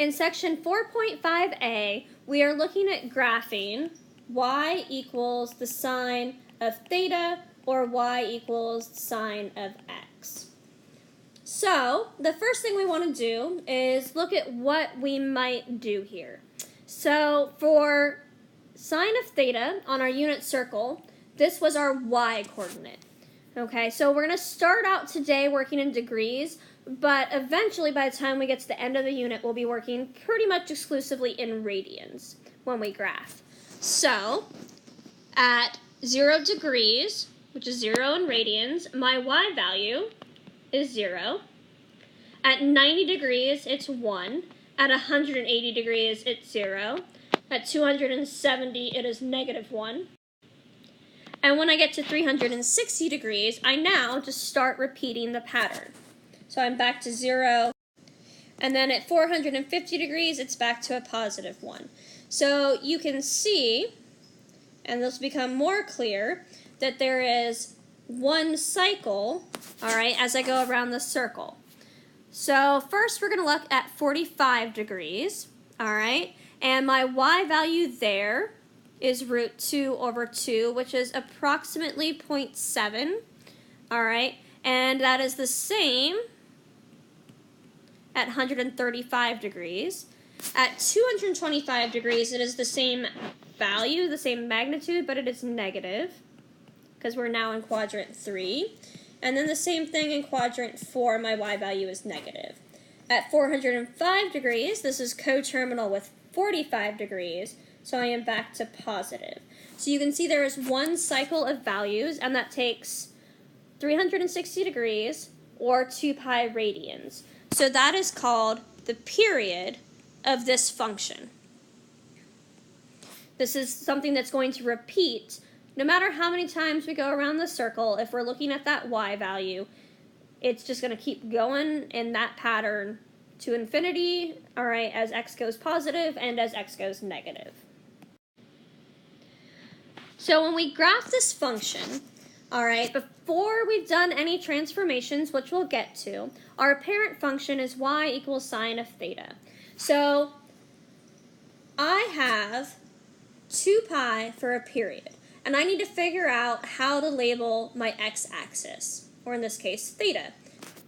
In section 4.5a, we are looking at graphing y equals the sine of theta or y equals the sine of x. So the first thing we want to do is look at what we might do here. So for sine of theta on our unit circle, this was our y coordinate. Okay, so we're going to start out today working in degrees, but eventually by the time we get to the end of the unit, we'll be working pretty much exclusively in radians when we graph. So at 0 degrees, which is 0 in radians, my y value is 0. At 90 degrees, it's 1. At 180 degrees, it's 0. At 270, it is negative 1. And when I get to 360 degrees, I now just start repeating the pattern. So I'm back to 0. And then at 450 degrees, it's back to a positive 1. So you can see, and this will become more clear, that there is one cycle, all right, as I go around the circle. So first we're going to look at 45 degrees, all right, and my y value there is root 2 over 2, which is approximately 0.7, all right, and that is the same at 135 degrees. At 225 degrees, it is the same value, the same magnitude, but it is negative, because we're now in quadrant 3. And then the same thing in quadrant 4, my y value is negative. At 405 degrees, this is coterminal with 45 degrees, so I am back to positive. So you can see there is one cycle of values, and that takes 360 degrees or 2 pi radians. So that is called the period of this function. This is something that's going to repeat no matter how many times we go around the circle. If we're looking at that y value, it's just going to keep going in that pattern to infinity, all right, as x goes positive and as x goes negative. So when we graph this function, all right, before we've done any transformations, which we'll get to, our parent function is y equals sine of theta. So I have 2 pi for a period, and I need to figure out how to label my x-axis, or in this case, theta,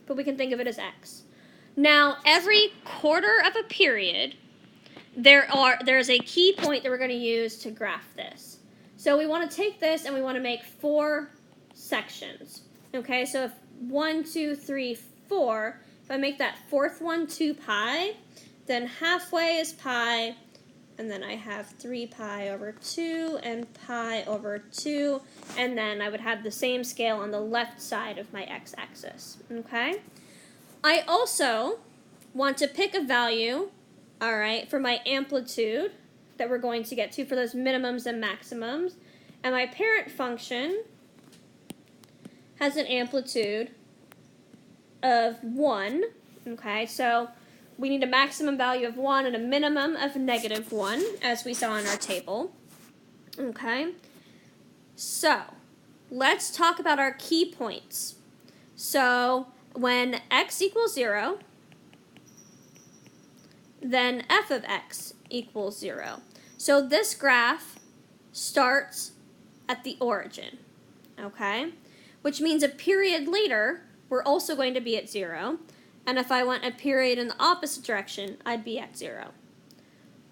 but we can think of it as x. Now, every quarter of a period, there's a key point that we're going to use to graph this. So we want to take this and we want to make 4 sections. Okay, so if 1, 2, 3, 4, if I make that fourth one 2 pi, then halfway is pi, and then I have 3 pi over 2 and pi over 2, and then I would have the same scale on the left side of my x-axis, okay? I also want to pick a value, all right, for my amplitude that we're going to get to for those minimums and maximums, and my parent function has an amplitude of 1, okay, so we need a maximum value of 1 and a minimum of negative 1, as we saw in our table. Okay, so let's talk about our key points. So when x equals 0, then f of x equals 0. So this graph starts at the origin, okay, which means a period later, we're also going to be at 0. And if I went a period in the opposite direction, I'd be at 0.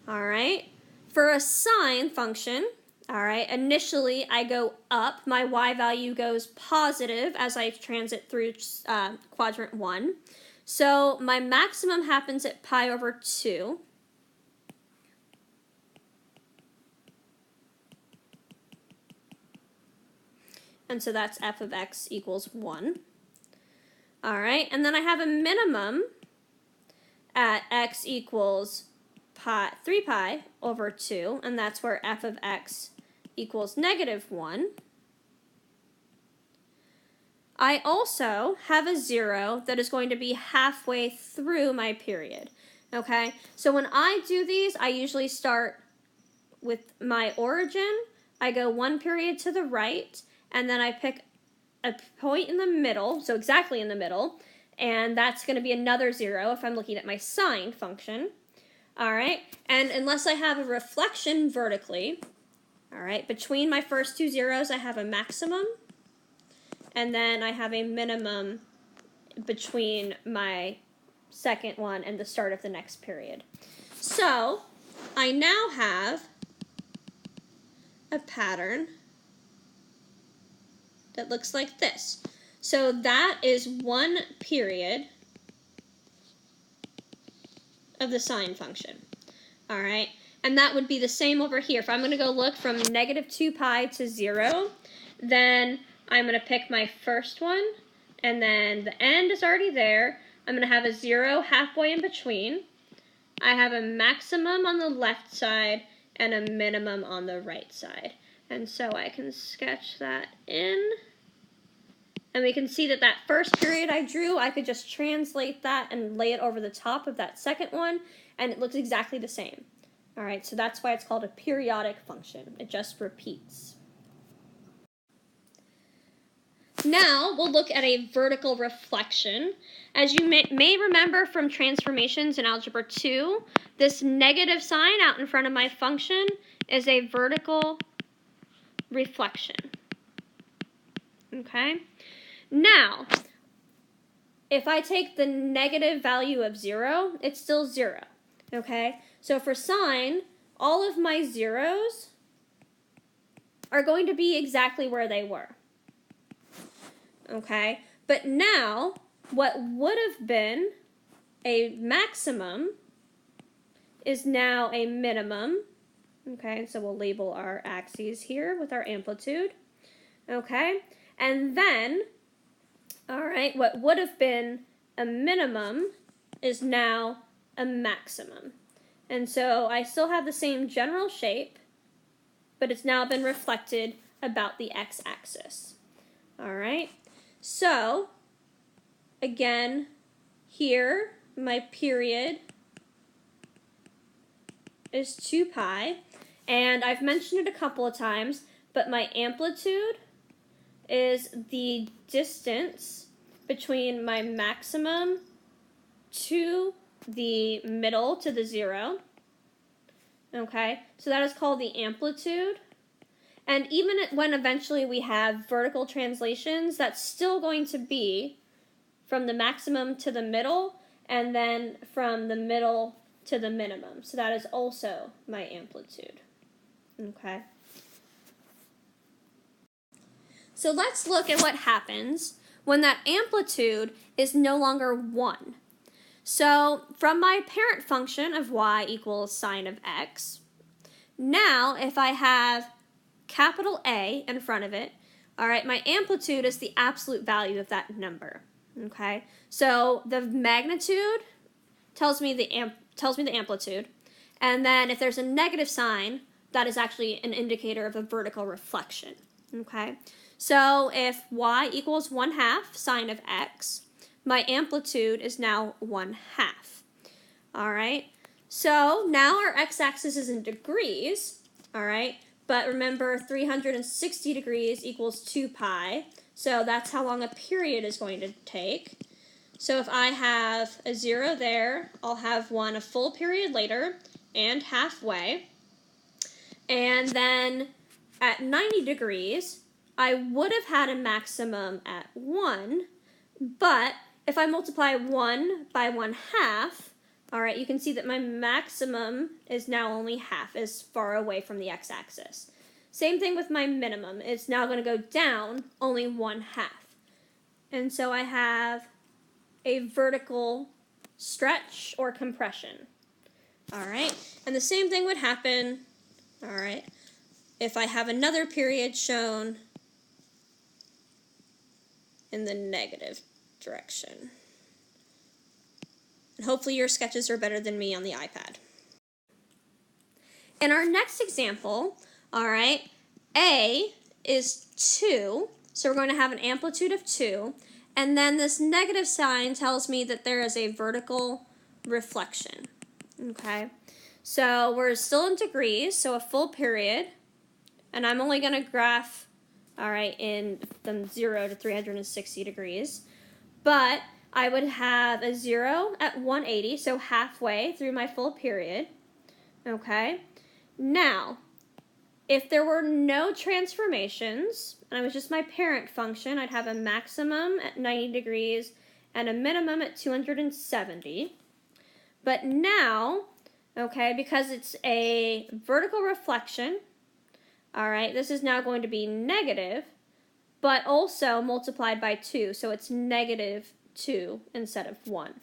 All right. For a sine function, all right, initially I go up. My y value goes positive as I transit through quadrant 1. So my maximum happens at pi over 2. And so that's f of x equals 1. All right, and then I have a minimum at x equals 3 pi over 2, and that's where f of x equals negative 1. I also have a 0 that is going to be halfway through my period, okay? So when I do these, I usually start with my origin. I go 1 period to the right, and then I pick a point in the middle, so exactly in the middle, and that's going to be another 0 if I'm looking at my sine function. All right, and unless I have a reflection vertically, all right, between my first two zeros I have a maximum, and then I have a minimum between my second one and the start of the next period. So I now have a pattern that looks like this. So that is one period of the sine function. All right, and that would be the same over here. If I'm going to go look from negative 2 pi to 0, then I'm going to pick my first one, and then the end is already there. I'm going to have a 0 halfway in between. I have a maximum on the left side and a minimum on the right side. And so I can sketch that in. And we can see that that first period I drew, I could just translate that and lay it over the top of that second one, and it looks exactly the same. All right, so that's why it's called a periodic function. It just repeats. Now we'll look at a vertical reflection. As you may remember from transformations in Algebra 2, this negative sign out in front of my function is a vertical reflection. Okay? Now, if I take the negative value of 0, it's still 0. Okay? So for sine, all of my zeros are going to be exactly where they were. Okay, but now what would have been a maximum is now a minimum. Okay, so we'll label our axes here with our amplitude. Okay, and then, all right, what would have been a minimum is now a maximum. And so I still have the same general shape, but it's now been reflected about the x-axis. All right. So, again, here, my period is 2 pi, and I've mentioned it a couple of times, but my amplitude is the distance between my maximum to the middle, to the 0. Okay, so that is called the amplitude. And even when eventually we have vertical translations, that's still going to be from the maximum to the middle, and then from the middle to the minimum. So that is also my amplitude. Okay. So let's look at what happens when that amplitude is no longer 1. So from my parent function of y equals sine of x, now if I have capital A in front of it, all right, my amplitude is the absolute value of that number, okay? So the magnitude tells me the amplitude, and then if there's a negative sign, that is actually an indicator of a vertical reflection, okay? So if y equals 1/2 sine of x, my amplitude is now 1/2, all right? So now our x-axis is in degrees, all right? But remember, 360 degrees equals 2 pi, so that's how long a period is going to take. So if I have a 0 there, I'll have one a full period later and halfway. And then at 90 degrees, I would have had a maximum at 1, but if I multiply 1 by 1/2, all right, you can see that my maximum is now only half as far away from the x-axis. Same thing with my minimum. It's now going to go down only 1/2. And so I have a vertical stretch or compression. All right, and the same thing would happen, all right, if I have another period shown in the negative direction. And hopefully your sketches are better than me on the iPad. In our next example, all right, A is 2, so we're going to have an amplitude of 2, and then this negative sign tells me that there is a vertical reflection, okay? So we're still in degrees, so a full period, and I'm only going to graph, all right, in from 0 to 360 degrees, but I would have a 0 at 180, so halfway through my full period. Okay? Now, if there were no transformations, and it was just my parent function, I'd have a maximum at 90 degrees and a minimum at 270. But now, okay, because it's a vertical reflection, all right, this is now going to be negative, but also multiplied by 2, so it's negative 2 instead of 1.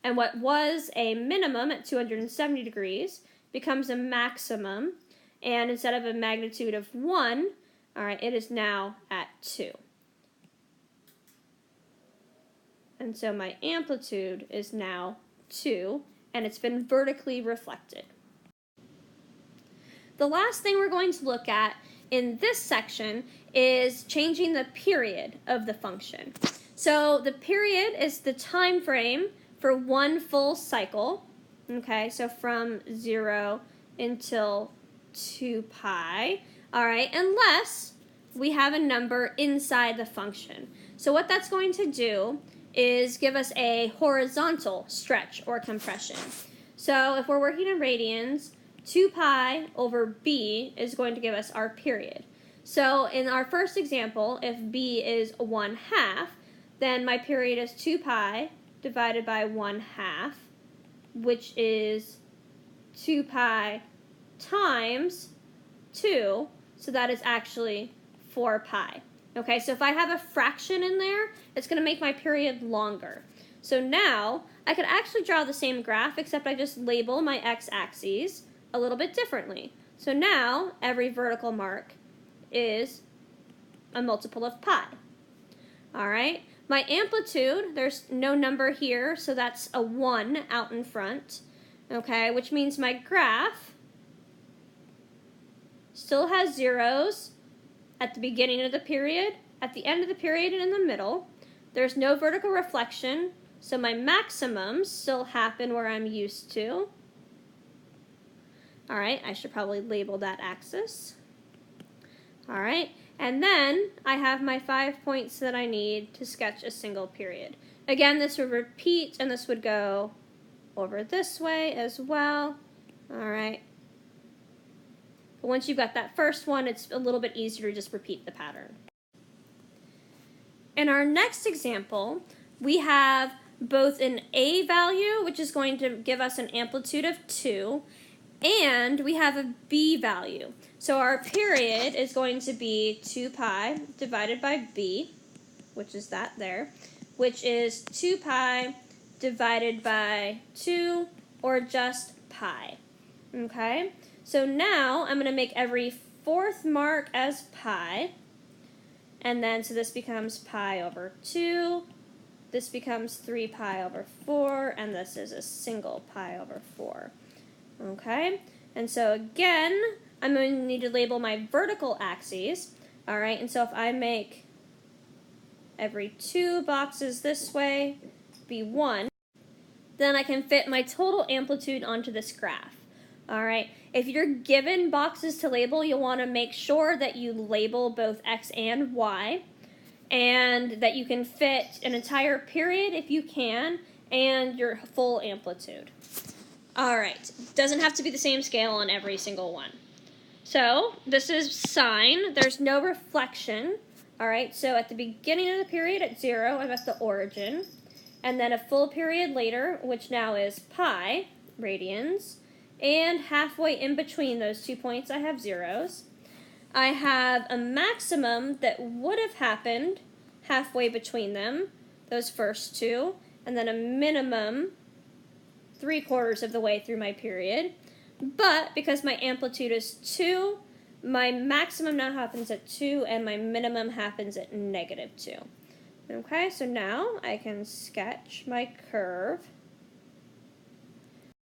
And what was a minimum at 270 degrees becomes a maximum, and instead of a magnitude of 1, all right, it is now at 2. And so my amplitude is now 2, and it's been vertically reflected. The last thing we're going to look at in this section is changing the period of the function. So the period is the time frame for one full cycle, okay, so from 0 until 2 pi, all right, unless we have a number inside the function. So what that's going to do is give us a horizontal stretch or compression. So if we're working in radians, 2 pi over b is going to give us our period. So in our first example, if b is 1/2, then my period is 2 pi divided by 1/2, which is 2 pi times 2, so that is actually 4 pi. Okay, so if I have a fraction in there, it's going to make my period longer. So now, I could actually draw the same graph, except I just label my x-axes a little bit differently. So now, every vertical mark is a multiple of pi. All right, my amplitude, there's no number here, so that's a 1 out in front, okay, which means my graph still has zeros at the beginning of the period, at the end of the period, and in the middle. There's no vertical reflection, so my maximums still happen where I'm used to. All right, I should probably label that axis. All right, and then I have my 5 points that I need to sketch a single period. Again, this would repeat, and this would go over this way as well. All right. But once you've got that first one, it's a little bit easier to just repeat the pattern. In our next example, we have both an A value, which is going to give us an amplitude of 2, and we have a B value. So our period is going to be 2 pi divided by B, which is that there, which is 2 pi divided by 2, or just pi. Okay? So now I'm going to make every fourth mark as pi, and then so this becomes pi over 2, this becomes 3 pi over 4, and this is a single pi over 4. Okay, and so again, I'm going to need to label my vertical axes. All right, and so if I make every 2 boxes this way be 1, then I can fit my total amplitude onto this graph. All right, if you're given boxes to label, you'll want to make sure that you label both x and y, and that you can fit an entire period if you can, and your full amplitude. All right, doesn't have to be the same scale on every single one. So this is sine, there's no reflection. All right, so at the beginning of the period at 0, I'm at the origin, and then a full period later, which now is pi radians, and halfway in between those 2 points I have zeros. I have a maximum that would have happened halfway between them, those first 2, and then a minimum 3/4 of the way through my period. But because my amplitude is 2, my maximum now happens at 2, and my minimum happens at -2. Okay, so now I can sketch my curve.